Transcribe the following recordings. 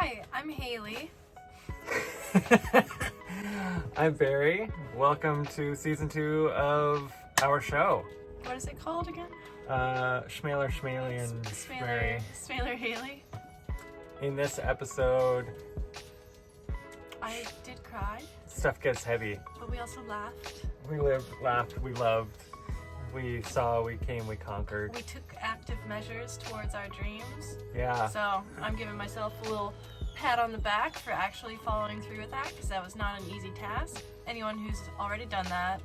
Hi, I'm Haley. I'm Barry. Welcome to season 2 of our show. What is it called again? Schmaler, Schmaley, and Barry. Smaler Haley. In this episode, I did cry, stuff gets heavy. but we also laughed. We lived, laughed, we loved. We saw, we came, we conquered. We took active measures towards our dreams. Yeah. So I'm giving myself a little pat on the back for actually following through with that, because that was not an easy task. Anyone who's already done that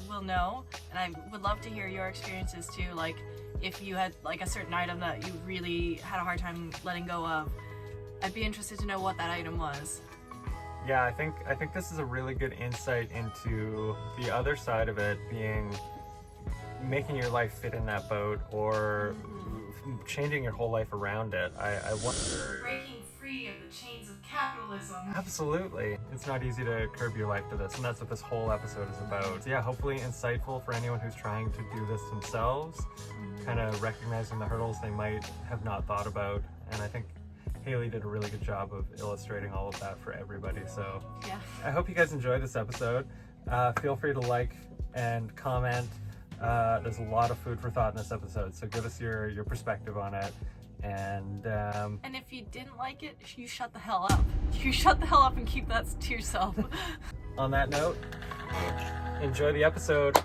will know, and I would love to hear your experiences too. Like, if you had like a certain item that you really had a hard time letting go of, I'd be interested to know what that item was. Yeah, I think this is a really good insight into the other side of it, being making your life fit in that boat, or changing your whole life around it. I wonder. Breaking free of the chains of capitalism. Absolutely. It's not easy to curb your life to this, and that's what this whole episode is about. So yeah, hopefully insightful for anyone who's trying to do this themselves, kind of recognizing the hurdles they might have not thought about. And I think Haley did a really good job of illustrating all of that for everybody. So Yeah. I hope you guys enjoy this episode. Feel free to like and comment. There's a lot of food for thought in this episode, so give us your perspective on it. And if you didn't like it, you shut the hell up. You shut the hell up and keep that to yourself. on that note, enjoy the episode.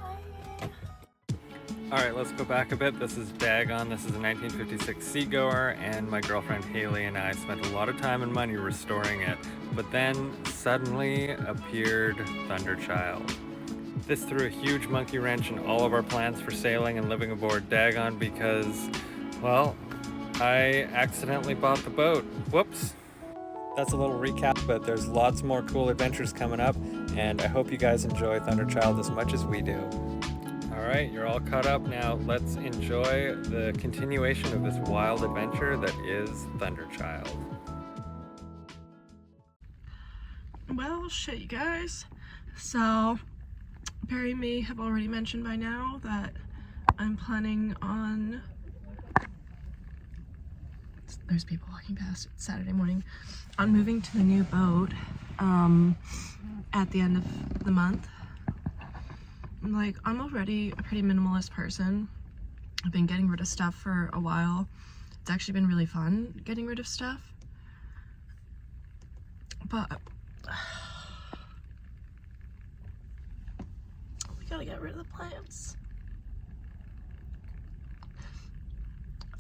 Alright, let's go back a bit. This is Dagon. This is a 1956 Seagoer, and my girlfriend Haley and I spent a lot of time and money restoring it. But then suddenly appeared Thunderchild. This threw a huge monkey wrench in all of our plans for sailing and living aboard Dagon because, well, I accidentally bought the boat. Whoops. That's a little recap, but there's lots more cool adventures coming up, and I hope you guys enjoy Thunderchild as much as we do. Alright, you're all caught up now. Let's enjoy the continuation of this wild adventure that is Thunderchild. Well, shit, you guys. So, Barry may have already mentioned by now that I'm planning on... There's people walking past. It's Saturday morning. On moving to the new boat at the end of the month. Like, I'm already a pretty minimalist person. I've been getting rid of stuff for a while. It's actually been really fun getting rid of stuff. But we gotta get rid of the plants.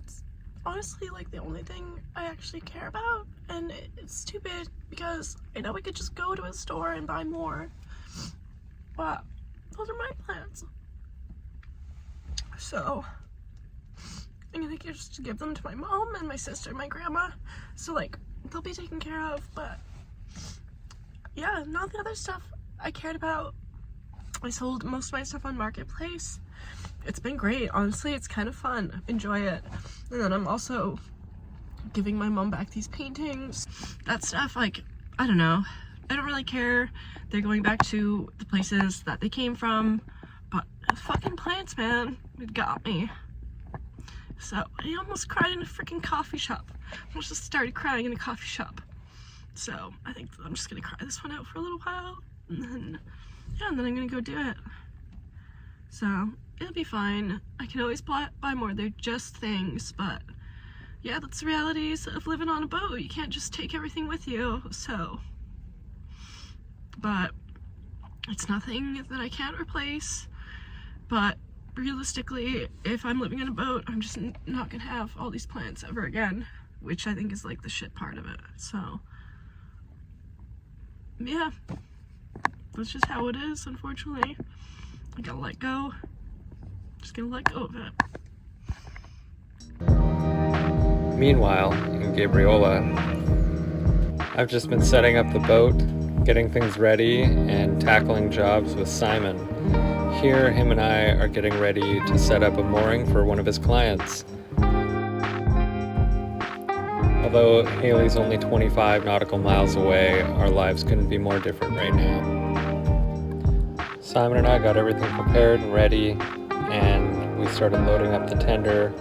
It's honestly like the only thing I actually care about, and it's stupid because I know we could just go to a store and buy more, but those are my plants. So I'm gonna just give them to my mom and my sister and my grandma, so like they'll be taken care of. But yeah, not the other stuff I cared about. I sold most of my stuff on Marketplace. It's been great, honestly. It's kind of fun. Enjoy it. And then I'm also giving my mom back these paintings. That stuff, like, I don't know. I don't really care. They're going back to the places that they came from. But fucking plants, man. It got me. So I almost cried in a freaking coffee shop. I almost just started crying in a coffee shop. So I think I'm just gonna cry this one out for a little while, and then I'm gonna go do it. So it'll be fine. I can always buy more. They're just things, but yeah, that's the realities of living on a boat. You can't just take everything with you. So, but it's nothing that I can't replace. But realistically, if I'm living in a boat, I'm just not gonna have all these plants ever again, which I think is like the shit part of it. So yeah, that's just how it is, unfortunately. I gotta let go. Just gonna let go of it. Meanwhile, in Gabriola, I've just been setting up the boat, getting things ready, and tackling jobs with Simon. Here, him and I are getting ready to set up a mooring for one of his clients. Although Haley's only 25 nautical miles away, our lives couldn't be more different right now. Simon and I got everything prepared and ready, and we started loading up the tender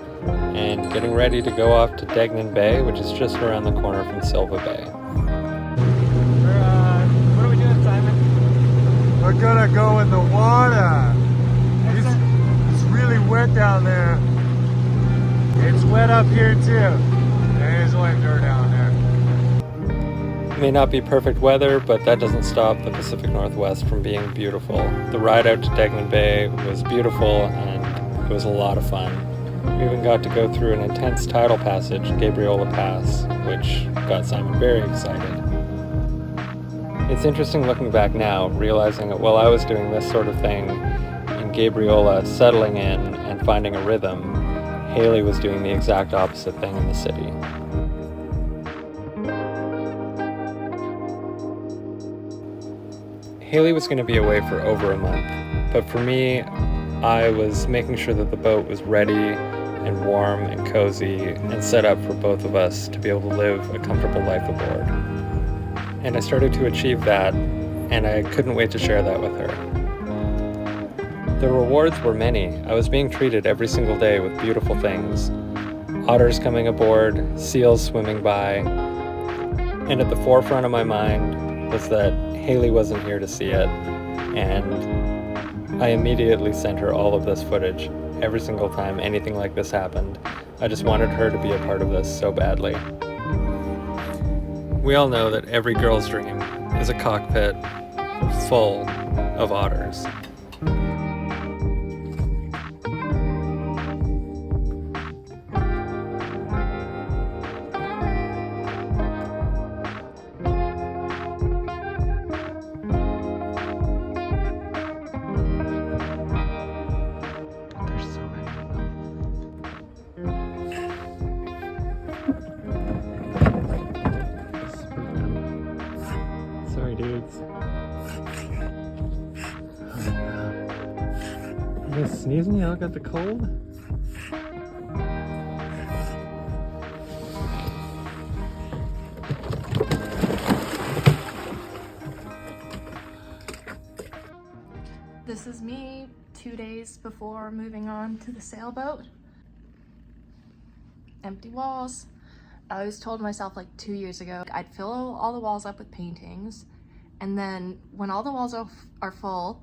and getting ready to go off to Degnan Bay, which is just around the corner from Silva Bay. We're gonna go in the water. It's really wet down there. It's wet up here too. There's only dirt down there. It may not be perfect weather, but that doesn't stop the Pacific Northwest from being beautiful. The ride out to Degnan Bay was beautiful and it was a lot of fun. We even got to go through an intense tidal passage, Gabriola Pass, which got Simon very excited. It's interesting looking back now, realizing that while I was doing this sort of thing in Gabriola, settling in and finding a rhythm, Haley was doing the exact opposite thing in the city. Haley was going to be away for over a month, but for me, I was making sure that the boat was ready and warm and cozy and set up for both of us to be able to live a comfortable life aboard. And I started to achieve that, and I couldn't wait to share that with her. The rewards were many. I was being treated every single day with beautiful things. Otters coming aboard, seals swimming by, and at the forefront of my mind was that Haley wasn't here to see it, and I immediately sent her all of this footage every single time anything like this happened. I just wanted her to be a part of this so badly. We all know that every girl's dream is a cockpit full of otters. Sorry, dudes. You guys sneezing? Y'all got the cold? This is me 2 days before moving on to the sailboat. Empty walls. I always told myself like 2 years ago, I'd fill all the walls up with paintings, and then when all the walls are full,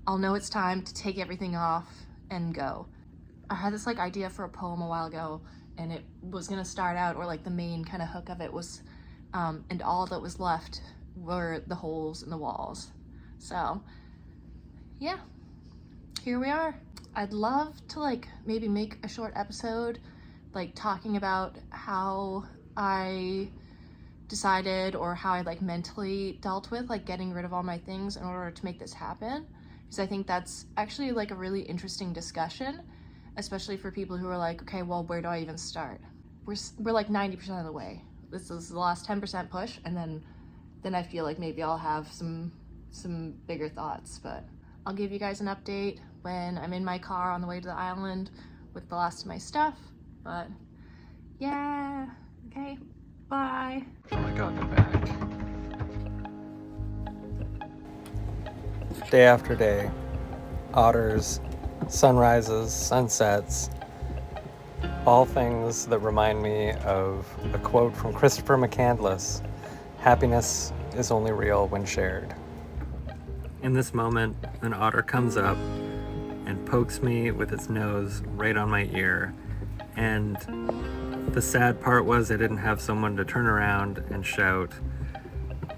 I'll know it's time to take everything off and go. I had this like idea for a poem a while ago, and it was gonna start out, or like the main kind of hook of it was, and all that was left were the holes in the walls. So yeah, here we are. I'd love to like maybe make a short episode like talking about how I decided, or how I like mentally dealt with like getting rid of all my things in order to make this happen, because I think that's actually like a really interesting discussion, especially for people who are like, okay, well, where do I even start? We're like 90% of the way. This is the last 10% push, and then I feel like maybe I'll have some bigger thoughts, but I'll give you guys an update when I'm in my car on the way to the island with the last of my stuff. But yeah, okay, bye. Oh my god, they're back. Day after day, otters, sunrises, sunsets, all things that remind me of a quote from Christopher McCandless: happiness is only real when shared. In this moment, an otter comes up and pokes me with its nose right on my ear. And the sad part was I didn't have someone to turn around and shout,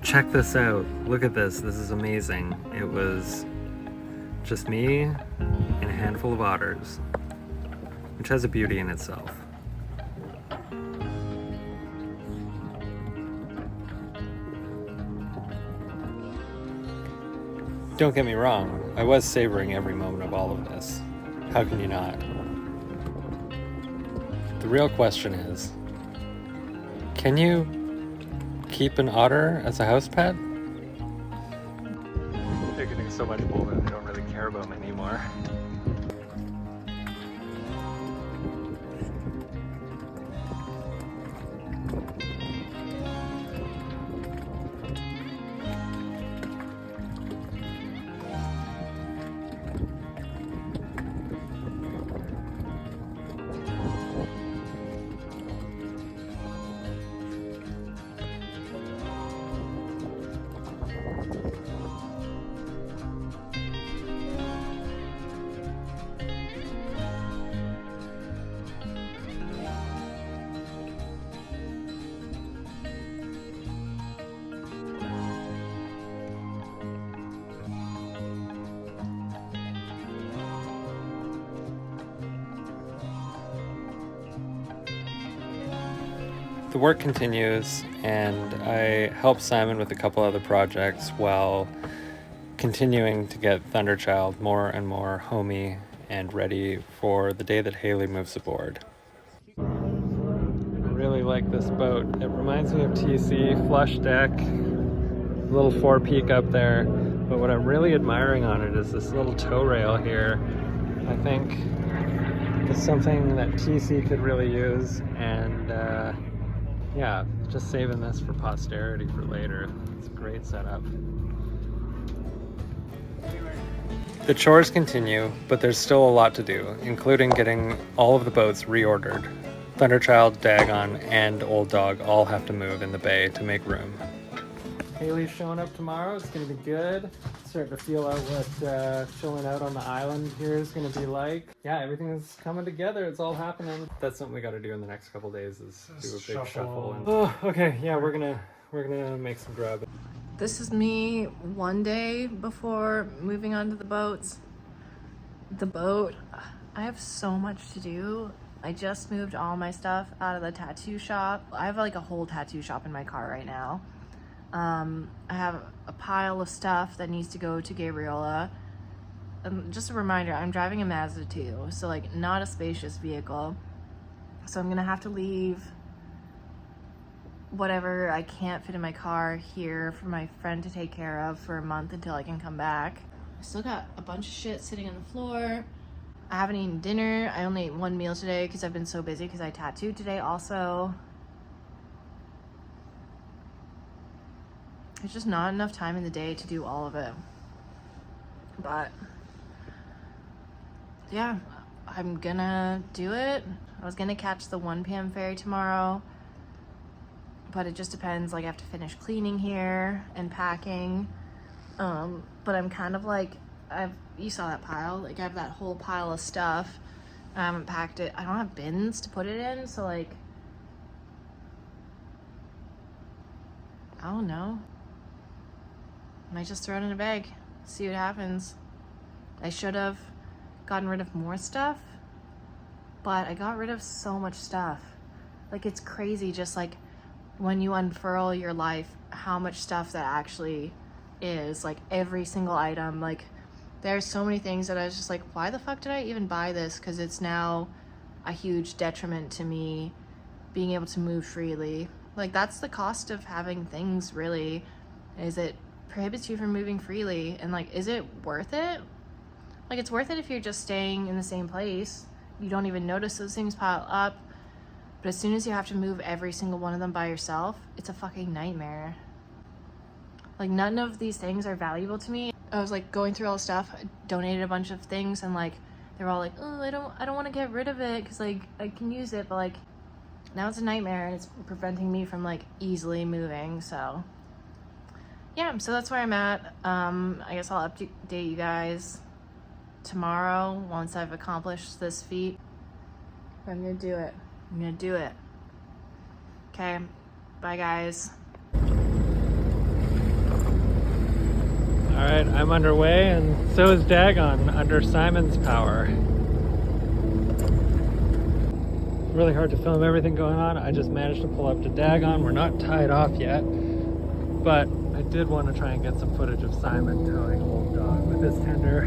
"Check this out, look at this, this is amazing." It was just me and a handful of otters, which has a beauty in itself. Don't get me wrong, I was savoring every moment of all of this. How can you not? The real question is, can you keep an otter as a house pet? They're getting so much older, they don't really care about me anymore. the work continues, and I help Simon with a couple other projects while continuing to get Thunderchild more and more homey and ready for the day that Haley moves aboard. I really like this boat. It reminds me of TC, flush deck, little forepeak up there, but what I'm really admiring on it is this little tow rail here. I think it's something that TC could really use, and yeah, just saving this for posterity for later. It's a great setup. The chores continue, but there's still a lot to do, including getting all of the boats reordered. Thunderchild, Dagon, and Old Dog all have to move in the bay to make room. Haley's showing up tomorrow. It's going to be good. Starting to feel out what chilling out on the island here is going to be like. Yeah, everything is coming together. It's all happening. That's something we got to do in the next couple days, is do a big shuffle. And... Oh, okay. Yeah, we're gonna make some grub. This is me one day before moving on to the boats. The boat, I have so much to do. I just moved all my stuff out of the tattoo shop. I have like a whole tattoo shop in my car right now. I have a pile of stuff that needs to go to Gabriola. Just a reminder, I'm driving a Mazda 2, so like not a spacious vehicle. So I'm gonna have to leave whatever I can't fit in my car here for my friend to take care of for a month until I can come back. I still got a bunch of shit sitting on the floor. I haven't eaten dinner. I only ate one meal today because I've been so busy because I tattooed today also. There's just not enough time in the day to do all of it. But yeah, I'm gonna do it. I was gonna catch the 1 p.m. ferry tomorrow, but it just depends. Like I have to finish cleaning here and packing. But I'm kind of like, you saw that pile. Like I have that whole pile of stuff. I haven't packed it. I don't have bins to put it in, so like, I don't know. Might just throw it in a bag, see what happens. I should have gotten rid of more stuff, but I got rid of so much stuff. Like it's crazy just like when you unfurl your life, how much stuff that actually is, like every single item. Like there's so many things that I was just like, why the fuck did I even buy this? Because it's now a huge detriment to me being able to move freely. Like that's the cost of having things, really, is it prohibits you from moving freely. And like, is it worth it? Like it's worth it if you're just staying in the same place. You don't even notice those things pile up. But as soon as you have to move every single one of them by yourself, it's a fucking nightmare. Like none of these things are valuable to me. I was like going through all the stuff, I donated a bunch of things, and like they were all like, oh, I don't want to get rid of it because like I can use it, but like now it's a nightmare and it's preventing me from like easily moving. So yeah, so that's where I'm at. I guess I'll update you guys tomorrow once I've accomplished this feat. I'm gonna do it. I'm gonna do it. Okay, bye guys. All right, I'm underway, and so is Dagon under Simon's power. Really hard to film everything going on. I just managed to pull up to Dagon. We're not tied off yet, but I did want to try and get some footage of Simon towing Old Dog with his tender,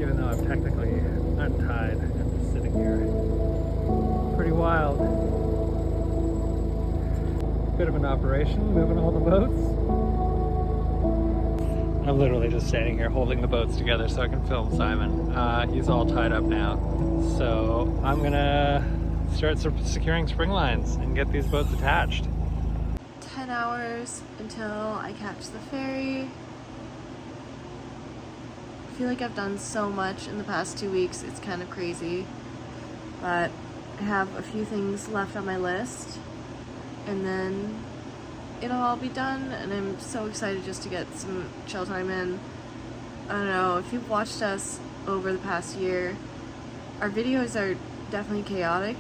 even though I'm technically untied and just sitting here. Pretty wild. Bit of an operation, moving all the boats. I'm literally just standing here holding the boats together so I can film Simon. He's all tied up now. So I'm gonna start securing spring lines and get these boats attached. 10 hours until I catch the ferry. I feel like I've done so much in the past 2 weeks, it's kind of crazy. But I have a few things left on my list, and then it'll all be done, and I'm so excited just to get some chill time in. I don't know, if you've watched us over the past year, our videos are definitely chaotic,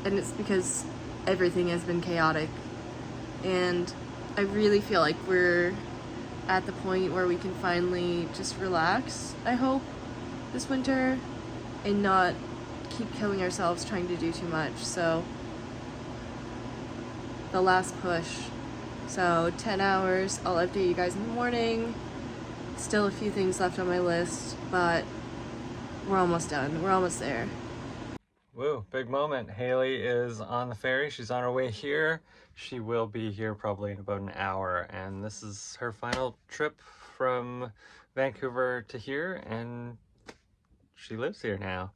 and it's because everything has been chaotic. And I really feel like we're at the point where we can finally just relax, I hope, this winter, and not keep killing ourselves trying to do too much. So the last push. So 10 hours, I'll update you guys in the morning. Still a few things left on my list, but we're almost done. We're almost there. Woo, big moment. Haley is on the ferry. She's on her way here. She will be here probably in about an hour, and this is her final trip from Vancouver to here, and she lives here now.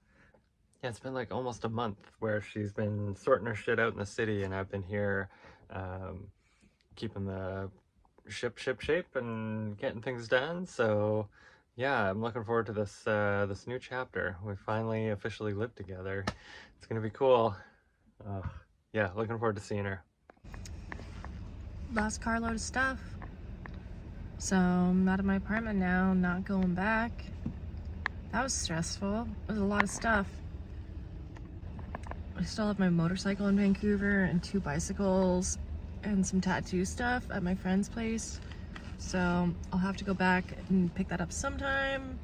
Yeah, it's been like almost a month where she's been sorting her shit out in the city, and I've been here keeping the ship shape and getting things done. So yeah, I'm looking forward to this this new chapter. We finally officially live together. It's gonna be cool. Yeah, looking forward to seeing her. Last carload of stuff. So I'm out of my apartment now, not going back. That was stressful. It was a lot of stuff. I still have my motorcycle in Vancouver and 2 bicycles and some tattoo stuff at my friend's place. So I'll have to go back and pick that up sometime.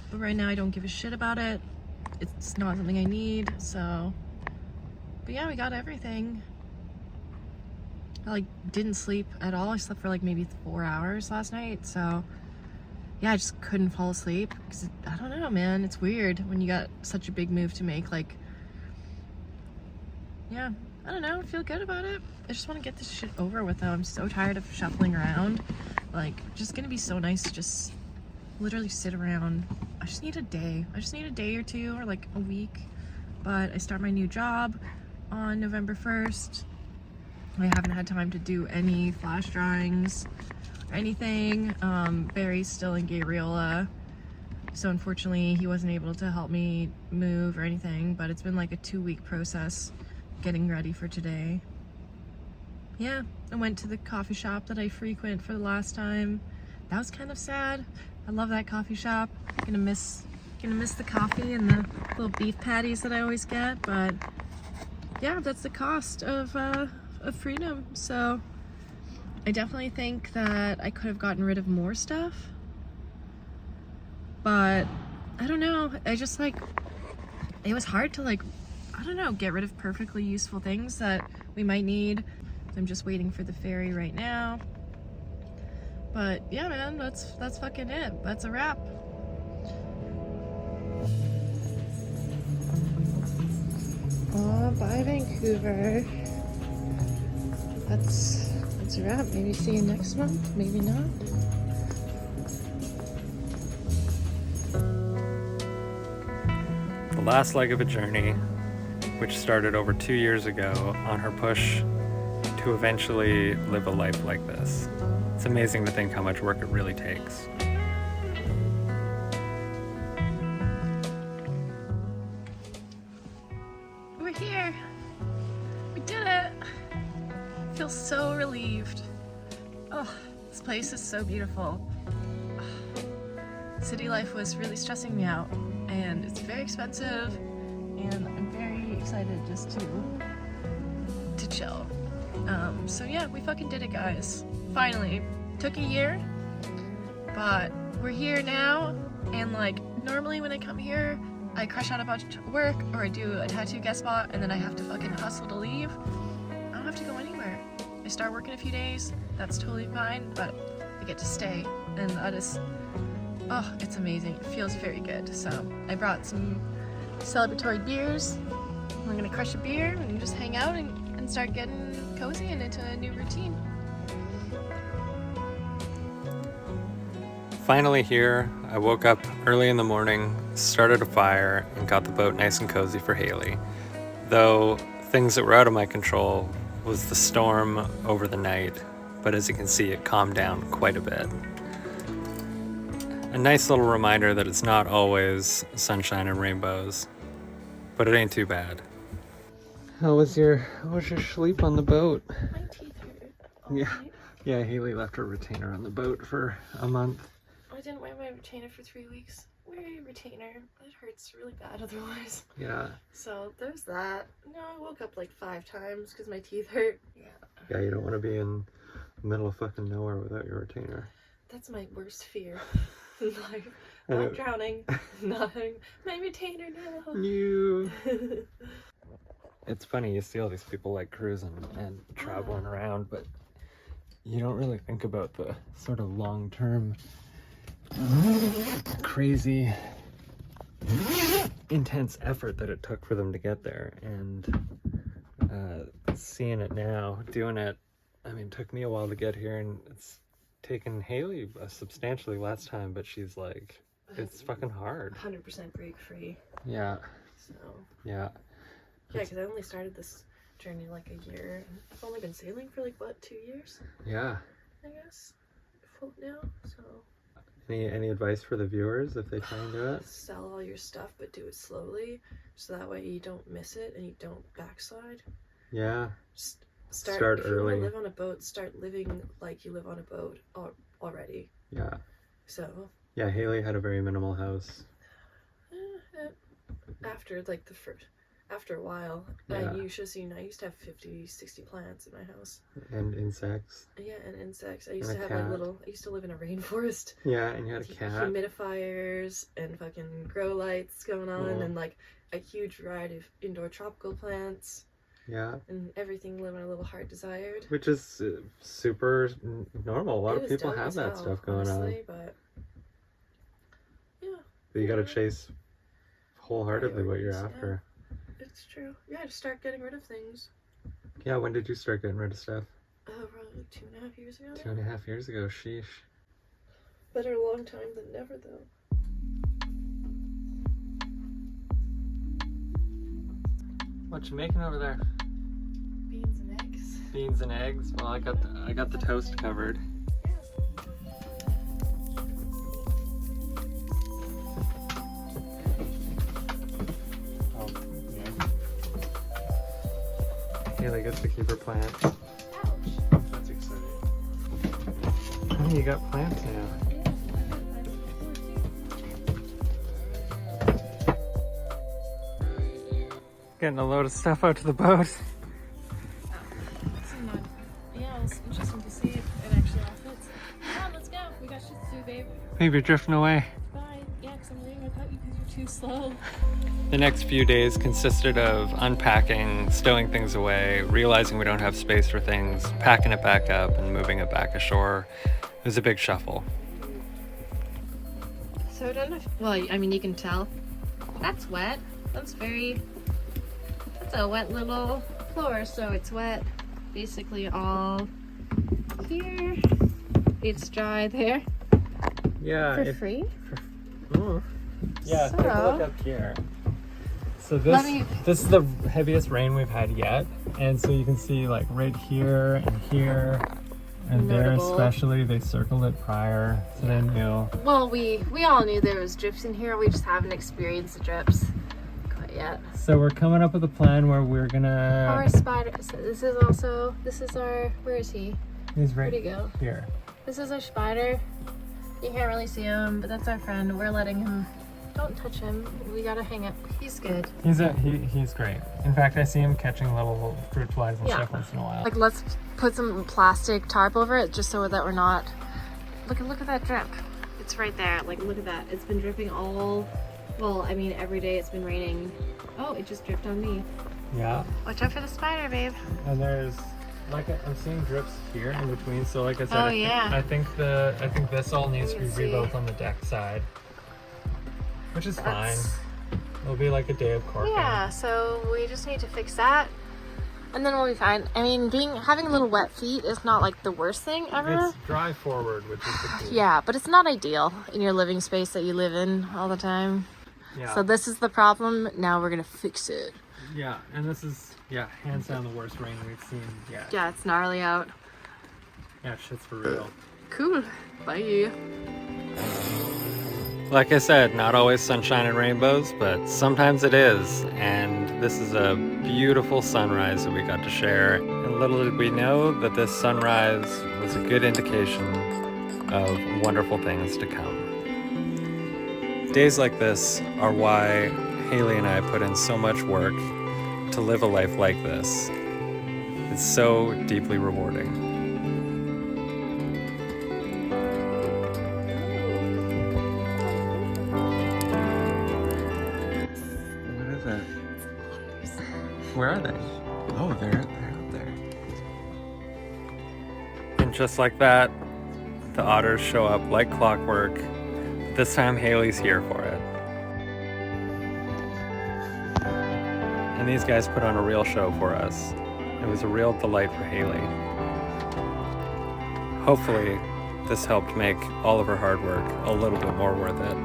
But right now I don't give a shit about it. It's not something I need, so. But yeah, we got everything. I like didn't sleep at all. I slept for like maybe 4 hours last night, so yeah, I just couldn't fall asleep because I don't know, man. It's weird when you got such a big move to make. Like, yeah, I don't know. I feel good about it. I just want to get this shit over with though. I'm so tired of shuffling around. Like, just gonna be so nice to just literally sit around. I just need a day. I just need a day or two or like a week. But I start my new job on November 1st. I haven't had time to do any flash drawings or anything. Barry's still in Gabriola, so unfortunately he wasn't able to help me move or anything, but it's been like a 2-week process getting ready for today. Yeah, I went to the coffee shop that I frequent for the last time. That was kind of sad. I love that coffee shop. Gonna miss the coffee and the little beef patties that I always get, but yeah, that's the cost of freedom. So I definitely think that I could have gotten rid of more stuff, but I don't know. I just like, it was hard to like, I don't know, get rid of perfectly useful things that we might need. I'm just waiting for the ferry right now. But yeah, man, that's fucking it. That's a wrap. Oh, bye Vancouver. That's a wrap. Maybe see you next month, maybe not. The last leg of a journey, which started over 2 years ago on her push to eventually live a life like this. It's amazing to think how much work it really takes. We're here. We did it. I feel so relieved. Oh, this place is so beautiful. City life was really stressing me out, and it's very expensive, and I'm very excited just to chill. So yeah, we fucking did it, guys. Finally. Took a year, but we're here now, and like, normally when I come here, I crush out a bunch of work, or I do a tattoo guest spot, and then I have to fucking hustle to leave. I don't have to go anywhere. I start work in a few days, that's totally fine, but I get to stay, and that is, oh, it's amazing. It feels very good. So I brought some celebratory beers. We're gonna crush a beer and just hang out and start getting cozy and into a new routine. Finally here, I woke up early in the morning, started a fire, and got the boat nice and cozy for Haley. Though things that were out of my control was the storm over the night, but as you can see, it calmed down quite a bit. A nice little reminder that it's not always sunshine and rainbows, but it ain't too bad. How was your sleep on the boat? My teeth hurt all night. Yeah, Haley left her retainer on the boat for a month. I didn't wear my retainer for 3 weeks. Wear a retainer. It hurts really bad otherwise. Yeah. So there's that. No, I woke up like 5 times because my teeth hurt. Yeah, you don't want to be in the middle of fucking nowhere without your retainer. That's my worst fear in life. Not drowning. Not having my retainer now. You. it's funny, you see all these people like cruising and traveling around, but you don't really think about the sort of long-term, crazy, intense effort that it took for them to get there. And seeing it now, doing it, I mean, it took me a while to get here, and it's taken Haley substantially less time, but she's like, it's fucking hard. 100% break free. Yeah. So. Yeah. Yeah, because I only started this journey like a year. And I've only been sailing for like, what, 2 years? Yeah. I guess. Full now, so. Any advice for the viewers if they try and do it? Sell all your stuff, but do it slowly, so that way you don't miss it and you don't backslide. Yeah. Start early. If you want to live on a boat, start living like you live on a boat already. Yeah. So. Yeah, Haley had a very minimal house. After like after a while, Yeah. you should have seen, I used to have 50, 60 plants in my house. And insects. Yeah, and insects. I used And to a have cat. I used to live in a rainforest. Yeah, and you had a cat. Humidifiers and fucking grow lights going on, Cool. and like a huge variety of indoor tropical plants. Yeah. And everything living a little heart desired. Which is super normal. A lot It of was people dope have as that hell, stuff going honestly, on. But yeah. But you gotta chase wholeheartedly what you're Priorities, after. It's true. Yeah, just start getting rid of things. Yeah, when did you start getting rid of stuff? Probably like 2.5 years ago. 2.5 years ago, sheesh. Better a long time than never, though. What you making over there? Beans and eggs. Beans and eggs? Well, I got the toast covered. Oh, yeah. Haley gets to keep her plant. Ouch. That's exciting. Oh, you got plants now. Getting a load of stuff out to the boat. Yeah, it was interesting to see if it actually all fits. Come on, let's go. We got shit to do, babe. Maybe you're drifting away. Bye. Yeah, because I'm waiting without you because you're too slow. The next few days consisted of unpacking, stowing things away, realizing we don't have space for things, packing it back up, and moving it back ashore. It was a big shuffle. So I don't know if, well, I mean, you can tell. That's wet. That's a wet little floor, so it's wet basically all here. It's dry there. Yeah. For free? Oh. Yeah, take a look So- up here. So Let me- this is the heaviest rain we've had yet, and so you can see like right here and here and there Notable. especially, they circled it prior, so they knew. Well, we all knew there was drips in here. We just haven't experienced the drips quite yet. So we're coming up with a plan where we're gonna. Our spider. So this is our. Where is he? He's right Where'd he go? here. This is our spider. You can't really see him, but that's our friend. We're letting him. Don't touch him. We gotta hang it. He's good. He's great. In fact, I see him catching little fruit flies and Yeah. stuff once in a while. Like, let's put some plastic tarp over it just so that we're not. Look at that drip. It's right there. Like, look at that. It's been dripping all. Well, I mean, every day it's been raining. Oh, it just dripped on me. Yeah, Watch out for the spider, babe. and there's like I'm seeing drips here in between. So like I said, Oh, yeah. I think this all needs to be Let's see. rebuilt on the deck side, which is That's- fine. It'll be like a day of corking. Yeah, so we just need to fix that, and then we'll be fine. I mean, having little wet feet is not like the worst thing ever. It's dry forward, which is the key. Yeah, but it's not ideal in your living space that you live in all the time. Yeah. So this is the problem. Now we're gonna fix it. Yeah, and this is hands down the worst rain we've seen yet. Yeah, it's gnarly out. Yeah, shit's for real. Cool. Bye. Like I said, not always sunshine and rainbows, but sometimes it is. And this is a beautiful sunrise that we got to share. And little did we know that this sunrise was a good indication of wonderful things to come. Days like this are why Haley and I put in so much work to live a life like this. It's so deeply rewarding. What is it? Where are they? Oh, they're out there. And just like that, the otters show up like clockwork. This time Haley's here for it. And these guys put on a real show for us. It was a real delight for Haley. Hopefully, this helped make all of her hard work a little bit more worth it.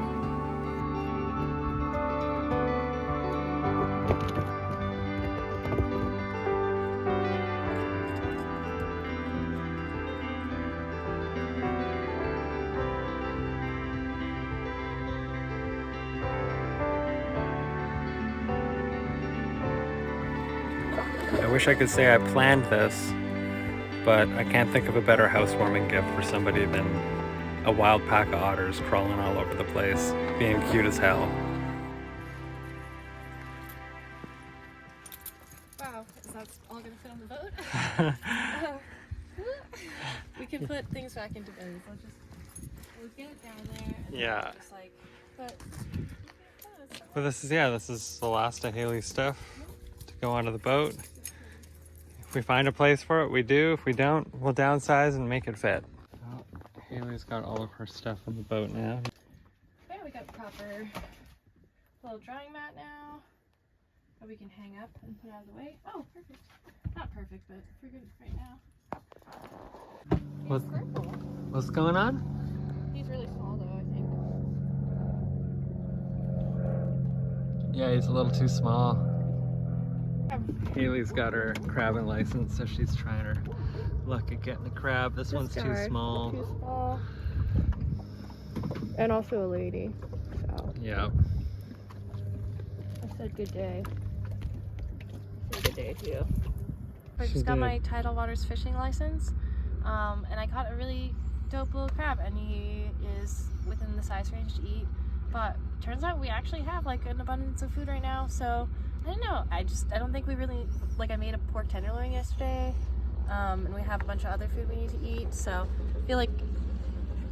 I wish I could say I planned this, but I can't think of a better housewarming gift for somebody than a wild pack of otters crawling all over the place, being cute as hell. Wow, is that all gonna fit on the boat? We can put things back into boats. We'll get it down there. And Yeah. then just like, but But this is the last of Haley's stuff to go onto the boat. If we find a place for it, we do. If we don't, we'll downsize and make it fit. Well, Haley's got all of her stuff on the boat now. yeah, we got proper little drying mat now that we can hang up and put out of the way. Oh, perfect. Not perfect, but we're good right now. What's- He's purple. What's going on? He's really small though, I think. Yeah, he's a little too small. Haley's got her crabbing license, so she's trying her luck at getting a crab. This one's too small. Too small. And also a lady. So Yeah. I said good day. I said good day too. I She just got did. my Tidal Waters fishing license, and I caught a really dope little crab, and he is within the size range to eat. But turns out we actually have like an abundance of food right now, so I don't know. I don't think we really like. I made a pork tenderloin yesterday, and we have a bunch of other food we need to eat. So I feel like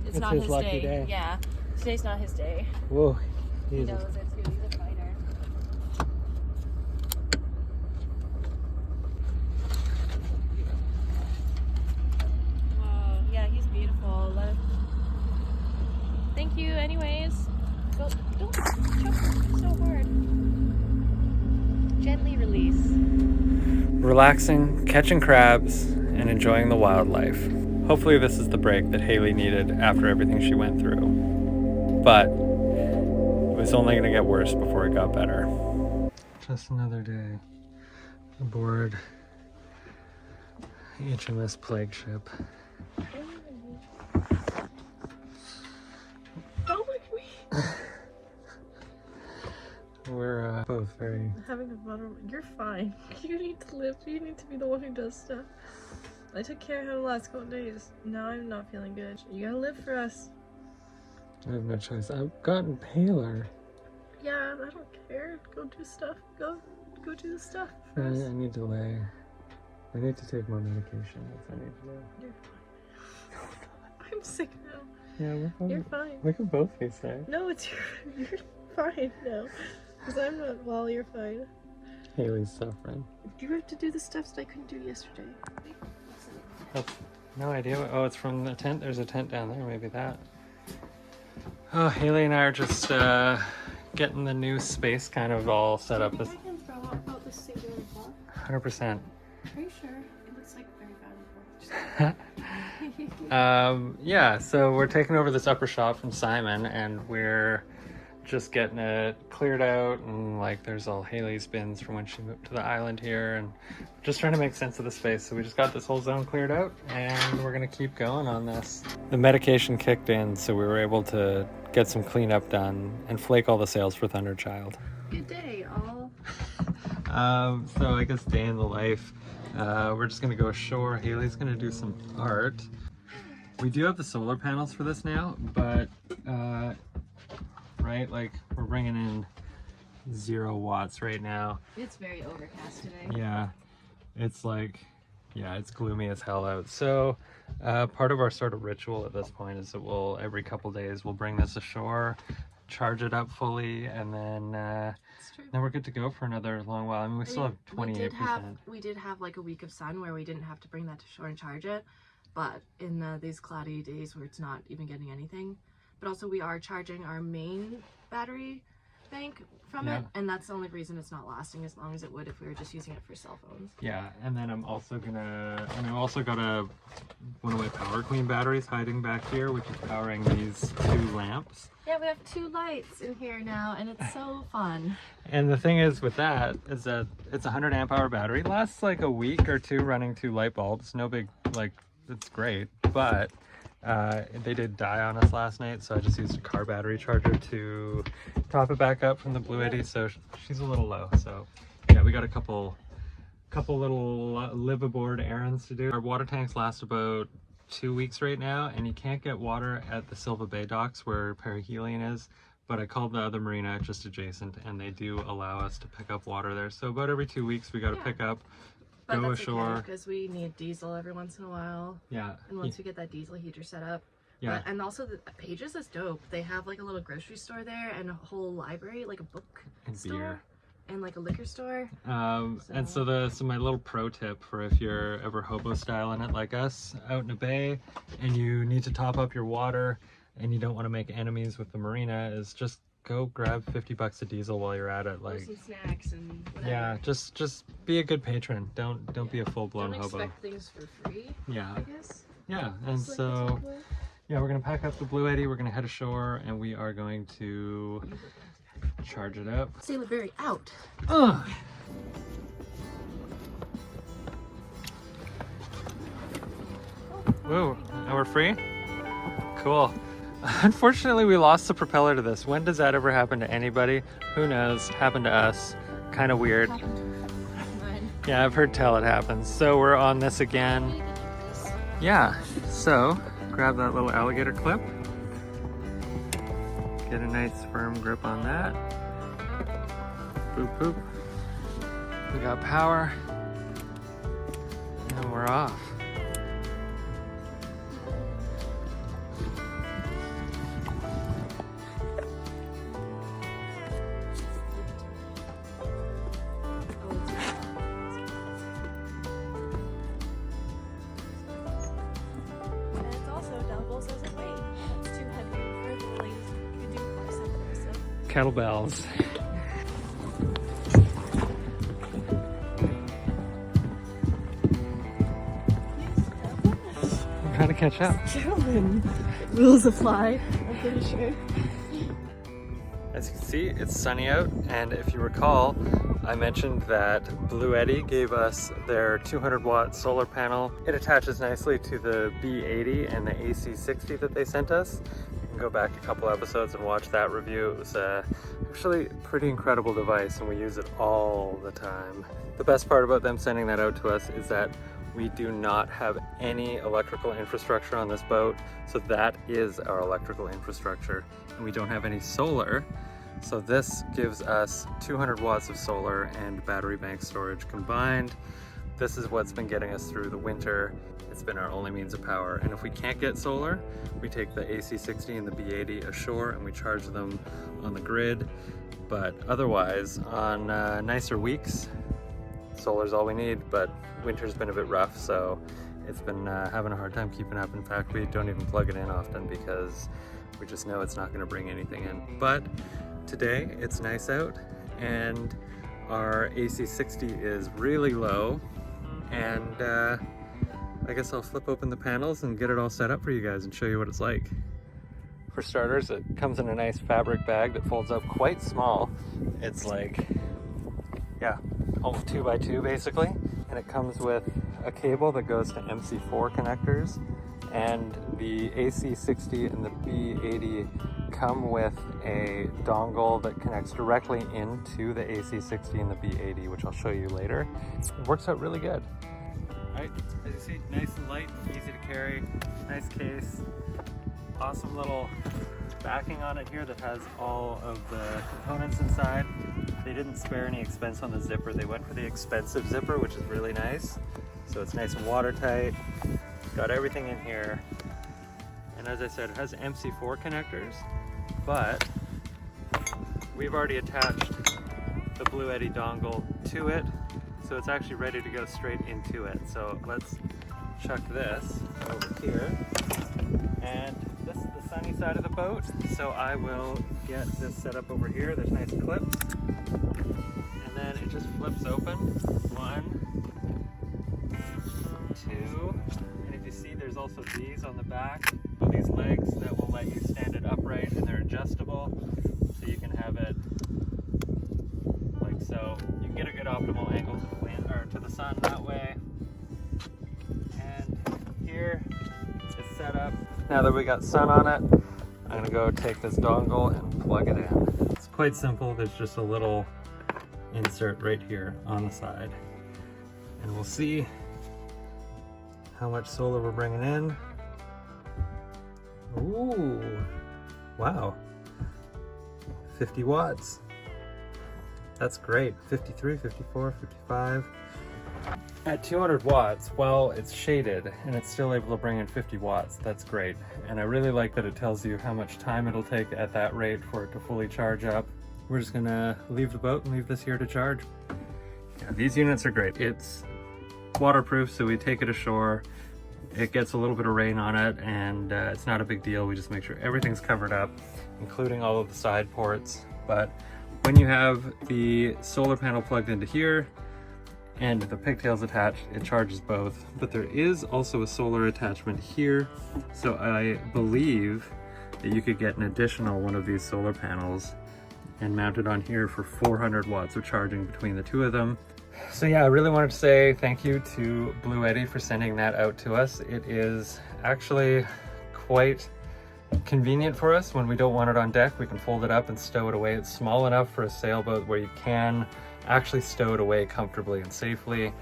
it's not his his lucky day. Yeah, today's not his day. Whoa. He He's knows it too. He's a fighter. Whoa, yeah, he's beautiful. Thank you. Anyways, don't choke so hard. Gently release. relaxing, catching crabs, and enjoying the wildlife. Hopefully this is the break that Haley needed after everything she went through. But it was only going to get worse before it got better. Just another day aboard HMS Plague Ship. Don't look at me. We're both very... Having a bottom. You're fine. You need to live. You need to be the one who does stuff. I took care of him the last couple days. Now I'm not feeling good. You gotta live for us. I have no choice. I've gotten paler. Yeah, I don't care. Go do stuff. Go do the stuff I for us. need to lay. I need to take more medication. That's what I need to do. You're fine. I'm sick now. Yeah, we're fine. You're fine. We can both be sick. No, it's you're fine now. Because I'm not well, you're fine. Haley's suffering. You have to do the stuff that I couldn't do yesterday. That's no idea. Oh, it's from the tent. There's a tent down there. Maybe that. Oh, Haley and I are just getting the new space kind of all set up. Do you think I can throw out this singular block? 100%. Are you sure? It looks like very valuable. Yeah, so we're taking over this upper shop from Simon, and we're just getting it cleared out, and like there's all Haley's bins from when she moved to the island here, and just trying to make sense of the space. So we just got this whole zone cleared out, and we're gonna keep going on this. The medication kicked in, so we were able to get some cleanup done and flake all the sails for Thunderchild. Good day, all. So I guess day in the life. We're just gonna go ashore. Haley's gonna do some art. We do have the solar panels for this now, but right, like we're bringing in 0 watts right now. It's very overcast today. Yeah, it's like, yeah, it's gloomy as hell out. So part of our sort of ritual at this point is that we'll every couple days we'll bring this ashore, charge it up fully, and then we're good to go for another long while. I mean, we still have 28%. We did have like a week of sun where we didn't have to bring that to shore and charge it, but in these cloudy days where it's not even getting anything. But also we are charging our main battery bank from it, and that's the only reason it's not lasting as long as it would if we were just using it for cell phones. Yeah, and then I've also got one of my Power Queen batteries hiding back here, which is powering these 2 lamps. Yeah, we have 2 lights in here now, and it's so fun. And the thing is with that is that it's a 100 amp hour battery. It lasts like a week or 2 running 2 light bulbs. No big, like, it's great, but they did die on us last night, so I just used a car battery charger to top it back up from the Bluetti. So she's a little low. So yeah, we got a couple little live aboard errands to do. Our water tanks last about 2 weeks right now, and you can't get water at the Silva Bay docks where perihelion is. But I called the other marina just adjacent, and they do allow us to pick up water there. So about every 2 weeks we got to pick up. But go that's ashore because we need diesel every once in a while. Yeah. And once we get that diesel heater set up. Yeah. And also the Pages is dope. They have like a little grocery store there and a whole library, like a book And store. beer. And like a liquor store. And so my little pro tip for if you're ever hobo styling it like us out in a bay and you need to top up your water and you don't want to make enemies with the marina is just go grab $50 of diesel while you're at it. Like some snacks and whatever. yeah, just be a good patron. Don't be a full-blown Don't hobo. expect things for free. Yeah. I guess. Yeah, and Just like so yeah, we're gonna pack up the Bluetti, we're gonna head ashore, and we are going to charge it up. Sailor Berry out. Ugh. Whoa, and we're free? Cool. Unfortunately, we lost the propeller to this. When does that ever happen to anybody? Who knows? Happened to us. Kind of weird. Yeah, I've heard tell it happens. So we're on this again. Yeah, so grab that little alligator clip. Get a nice firm grip on that. Boop, boop. We got power. And we're off. Kettlebells. I'm trying to catch up. Gentlemen, rules apply, I'm pretty sure. As you can see, it's sunny out, and if you recall, I mentioned that Bluetti gave us their 200 watt solar panel. It attaches nicely to the B80 and the AC60 that they sent us. You can go back a couple episodes and watch that review. It was actually a pretty incredible device, and we use it all the time. The best part about them sending that out to us is that we do not have any electrical infrastructure on this boat, so that is our electrical infrastructure, and we don't have any solar. So this gives us 200 watts of solar and battery bank storage combined. This is what's been getting us through the winter. It's been our only means of power. And if we can't get solar, we take the AC60 and the B80 ashore and we charge them on the grid. But otherwise, on nicer weeks, solar's all we need, but winter's been a bit rough, so it's been having a hard time keeping up. In fact, we don't even plug it in often because we just know it's not going to bring anything in. But today it's nice out and our AC60 is really low, and I guess I'll flip open the panels and get it all set up for you guys and show you what it's like. For starters, it comes in a nice fabric bag that folds up quite small. It's like, yeah, almost 2 by 2 basically, and it comes with a cable that goes to MC4 connectors, and the AC60 and the B80 come with a dongle that connects directly into the AC60 and the B80, which I'll show you later. It works out really good. All right, as you see, nice and light, easy to carry, nice case, awesome little backing on it here that has all of the components inside. They didn't spare any expense on the zipper. They went for the expensive zipper, which is really nice. So it's nice and watertight. Got everything in here. And as I said, it has MC4 connectors, but we've already attached the Bluetti dongle to it, so it's actually ready to go straight into it. So let's chuck this over here. And this is the sunny side of the boat, so I will get this set up over here. There's nice clips. And then it just flips open. 1, 2, and if you see, there's also these on the back, these legs that will let you stand it upright, and they're adjustable, so you can have it like so. You can get a good optimal angle to the wind or to the sun that way. And here it's set up. Now that we got sun on it, I'm gonna go take this dongle and plug it in. It's quite simple. There's just a little insert right here on the side, and we'll see how much solar we're bringing in. Ooh, wow, 50 watts. That's great. 53, 54, 55. At 200 watts, well, it's shaded and it's still able to bring in 50 watts. That's great. And I really like that it tells you how much time it'll take at that rate for it to fully charge up. We're just gonna leave the boat and leave this here to charge. Yeah, these units are great. It's waterproof, so we take it ashore. It gets a little bit of rain on it, and it's not a big deal. We just make sure everything's covered up, including all of the side ports. But when you have the solar panel plugged into here and the pigtails attached, it charges both. But there is also a solar attachment here, so I believe that you could get an additional one of these solar panels and mount it on here for 400 watts of charging between the two of them. So yeah, I really wanted to say thank you to Bluetti for sending that out to us. It is actually quite convenient for us. When we don't want it on deck, we can fold it up and stow it away. It's small enough for a sailboat where you can actually stow it away comfortably and safely.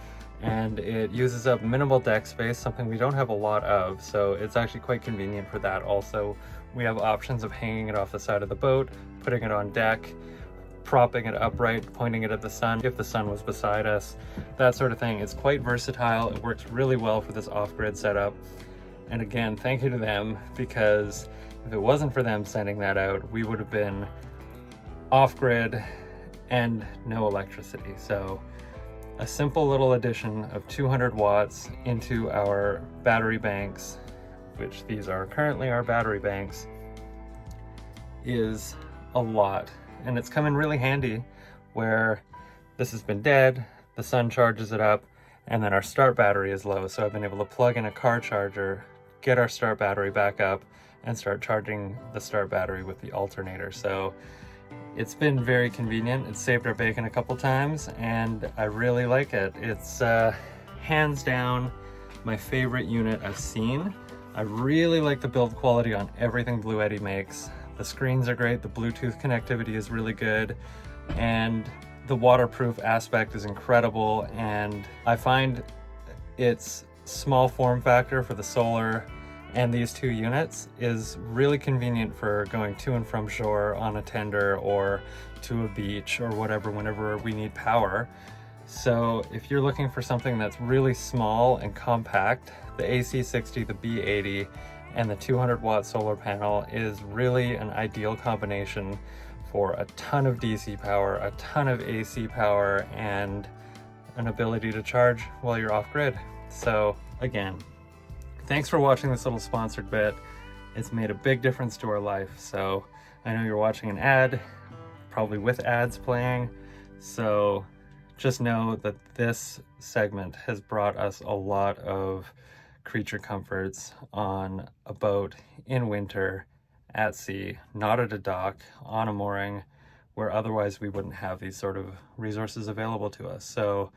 And it uses up minimal deck space, something we don't have a lot of. So it's actually quite convenient for that. Also, we have options of hanging it off the side of the boat, putting it on deck, propping it upright, pointing it at the sun if the sun was beside us, that sort of thing. It's quite versatile. It works really well for this off-grid setup. And again, thank you to them, because if it wasn't for them sending that out, we would have been off-grid and no electricity. So a simple little addition of 200 watts into our battery banks, which these are currently our battery banks, is a lot. And it's come in really handy where this has been dead, the sun charges it up, and then our start battery is low. So I've been able to plug in a car charger, get our start battery back up, and start charging the start battery with the alternator. So it's been very convenient. It's saved our bacon a couple times, and I really like it. It's hands down my favorite unit I've seen. I really like the build quality on everything Bluetti makes. The screens are great, the Bluetooth connectivity is really good, and the waterproof aspect is incredible. And I find its small form factor for the solar and these two units is really convenient for going to and from shore on a tender or to a beach or whatever whenever we need power. So if you're looking for something that's really small and compact, the AC60, the B80, and the 200 watt solar panel is really an ideal combination for a ton of DC power, a ton of AC power, and an ability to charge while you're off grid. So again, thanks for watching this little sponsored bit. It's made a big difference to our life. So I know you're watching an ad, probably with ads playing. So just know that this segment has brought us a lot of creature comforts on a boat in winter at sea, not at a dock, on a mooring, where otherwise we wouldn't have these sort of resources available to us. So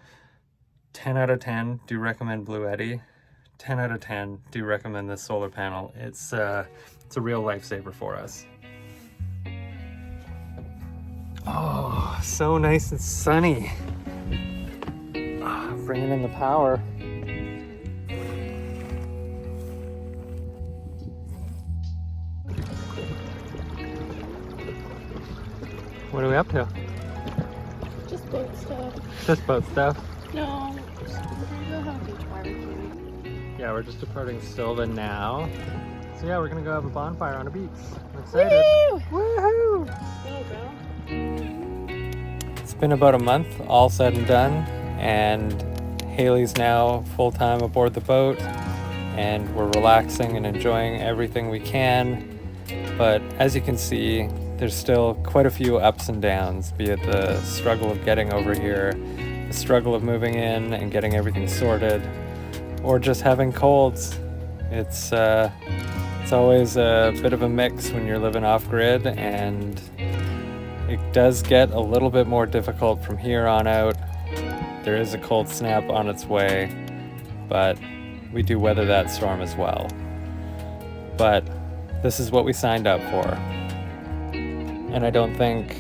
10 out of 10 do recommend Bluetti. 10 out of 10 do recommend this solar panel. It's a real lifesaver for us. Oh, so nice and sunny. Bringing in the power. What are we up to? Just boat stuff. Just boat stuff? No, we're gonna go have a beach barbecue. Yeah, we're just departing Sylvan now. So yeah, we're gonna go have a bonfire on a beach. I'm excited. Woo! Woohoo! Go, girl. It's been about a month, all said and done, and Haley's now full-time aboard the boat, and we're relaxing and enjoying everything we can. But as you can see, there's still quite a few ups and downs, be it the struggle of getting over here, the struggle of moving in and getting everything sorted, or just having colds. It's always a bit of a mix when you're living off-grid, and it does get a little bit more difficult from here on out. There is a cold snap on its way, but we do weather that storm as well. But this is what we signed up for. And I don't think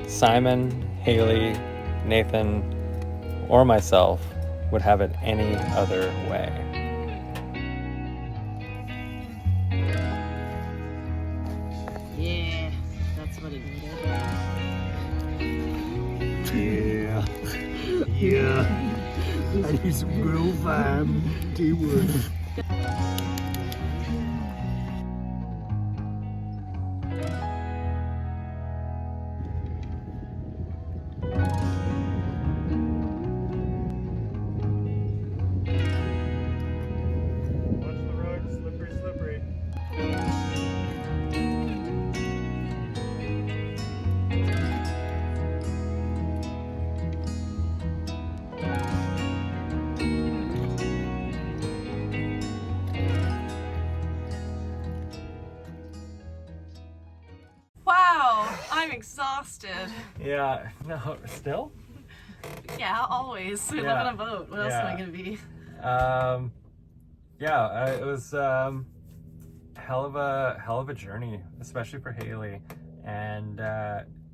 Simon, Haley, Nathan, or myself would have it any other way. Yeah, that's what it needed. Yeah. Yeah. I need some good old vibe. Teamwork. Watch the road, slippery, slippery. Wow, I'm exhausted. Yeah, no, still? Yeah, always. We live Yeah. on a boat. What else am I Yeah. gonna be? It was hell of a journey, especially for Haley, and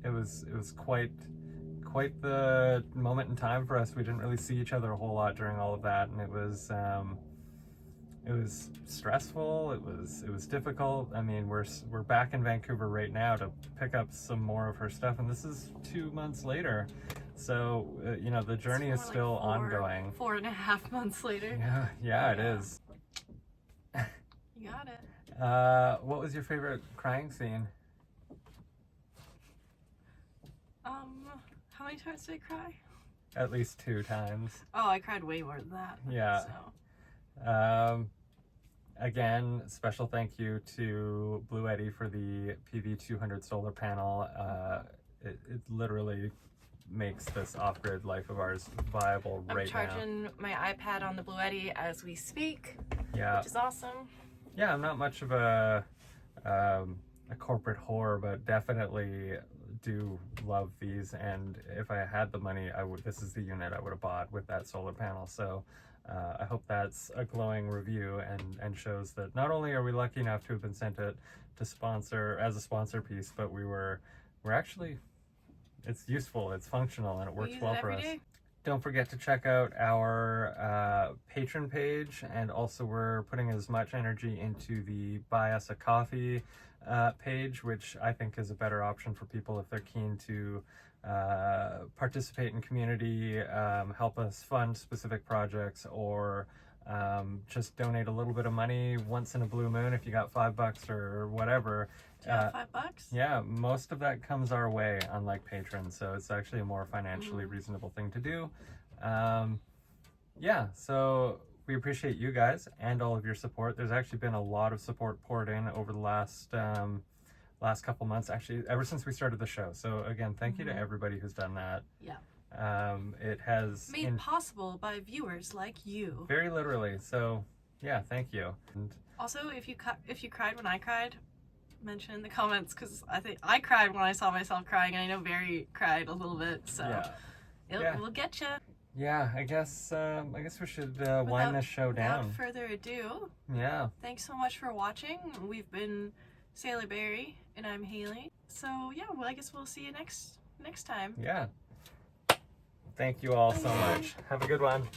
it was quite the moment in time for us. We didn't really see each other a whole lot during all of that, and it was stressful. It was difficult. I mean, we're back in Vancouver right now to pick up some more of her stuff, and this is 2 months later. So the journey is It's more still like ongoing. 4.5 months later. Yeah, it is. You got it. What was your favorite crying scene? How many times did I cry? At least 2 times. Oh, I cried way more than that. Yeah. So. Again, special thank you to Bluetti for the PV 200 solar panel. It literally makes this off-grid life of ours viable I'm right now. charging my iPad on the Bluetti as we speak, Yeah. which is awesome. Yeah, I'm not much of a corporate whore, but definitely do love these. And if I had the money, this is the unit I would have bought with that solar panel. So I hope that's a glowing review and shows that not only are we lucky enough to have been sent it to sponsor as a sponsor piece, but we're actually, it's useful, it's functional, and it works well for us. Day. Don't forget to check out our patron page, and also we're putting as much energy into the Buy Us a Coffee page, which I think is a better option for people if they're keen to participate in community, help us fund specific projects, or just donate a little bit of money once in a blue moon if you got $5 or whatever. $5? Yeah, most of that comes our way, unlike patrons, so it's actually a more financially reasonable thing to do. Yeah, so we appreciate you guys and all of your support. There's actually been a lot of support poured in over the last couple months, actually ever since we started the show. So again, thank you to everybody who's done that. Yeah. It has Made possible by viewers like you. very literally. So yeah, thank you. And Also, if you cried when I cried, mention in the comments, because I think I cried when I saw myself crying, and I know Barry cried a little bit, so we'll get you. Yeah, I guess we should wind this show down. Without further ado, Yeah. thanks so much for watching. We've been Sailor Barry, and I'm Haley. So yeah, well, I guess we'll see you next time. Yeah. Thank you all so much. Have a good one.